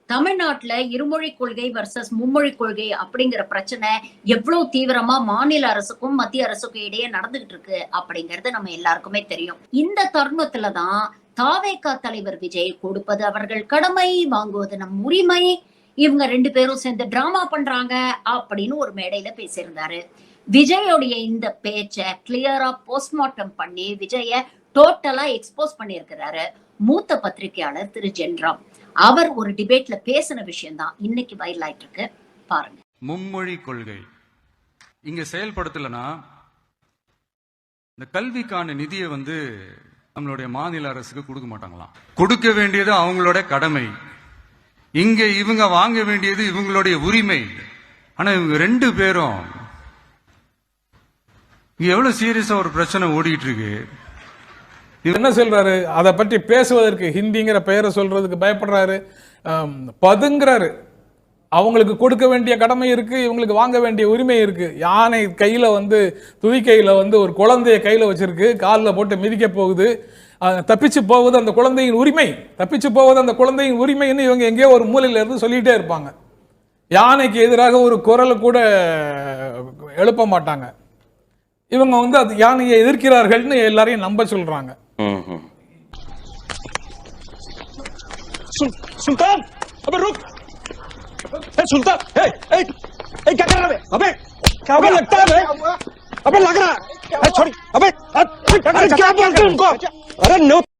தமிழ்நாட்டுல இருமொழி கொள்கை வர்சஸ் மும்மொழி கொள்கை அப்படிங்கிற பிரச்சனை எவ்வளவு தீவிரமா மாநில அரசுக்கும் மத்திய அரசுக்கும் இடையே நடந்துகிட்டு இருக்கு அப்படிங்கறது நம்ம எல்லாருக்குமே தெரியும். இந்த தருணத்துலதான் தாவேகா தலைவர் விஜய் கொடுப்பது அவர்கள் கடமை, வாங்குவது நம் உரிமை, இவங்க 2 பேரும் சேர்ந்து டிராமா பண்றாங்க அப்படின்னு ஒரு மேடையில பேசியிருந்தாரு. விஜயோடைய இந்த பேச்ச கிளியரா போஸ்ட்மார்ட்டம் பண்ணி விஜய டோட்டலா எக்ஸ்போஸ் பண்ணியிருக்கிறாரு மூத்த பத்திரிகையாளர் திரு ஜென்ராம். அவர் ஒரு டிபேட்ல பேசின விஷயம் தான் இன்னைக்கு வைரல் ஆயிட்டு இருக்கு, பாருங்க. மும்மொழி கொள்கை இங்க செயல்படுத்தலனா இந்த கல்விக்கான நிதியை நம்மளுடைய மாநில அரசுக்கு கொடுக்க மாட்டாங்களாம். கொடுக்க வேண்டியது அவங்களோட கடமை, இங்க இவங்க வாங்க வேண்டியது இவங்களுடைய உரிமை. ஆனா இவங்க 2 பேரும் இங்க எவ்வளவு சீரியஸா ஒரு பிரச்சனை ஓடிட்டு இருக்கு. என்ன சொல்றாரு, அதை பற்றி பேசுவதற்கு ஹிந்திங்கிற பெயரை சொல்றதுக்கு பயப்படுறாரு, பதுங்குறாரு. அவங்களுக்கு கொடுக்க வேண்டிய கடமை இருக்கு, இவங்களுக்கு வாங்க வேண்டிய உரிமை இருக்கு. யானை கையில துதி கையில ஒரு குழந்தைய கையில வச்சிருக்கு, காலில் போட்டு மிதிக்க போகுது, தப்பிச்சு போவது அந்த குழந்தையின் உரிமை, தப்பிச்சு போவது அந்த குழந்தையின் உரிமைன்னு இவங்க எங்கேயோ ஒரு மூலையில இருந்து சொல்லிட்டே இருப்பாங்க. யானைக்கு எதிராக ஒரு குரலை கூட எழுப்ப மாட்டாங்க. இவங்க அது யானையை எதிர்க்கிறார்கள்னு எல்லாரையும் நம்ப சொல்றாங்க. सुल्तान, अबे रुक! सुल्तान, क्या कर रहा है? अबे लगता है, अबे लग रहा है, छोड़, अबे क्या बोलते हैं उनको? अरे नो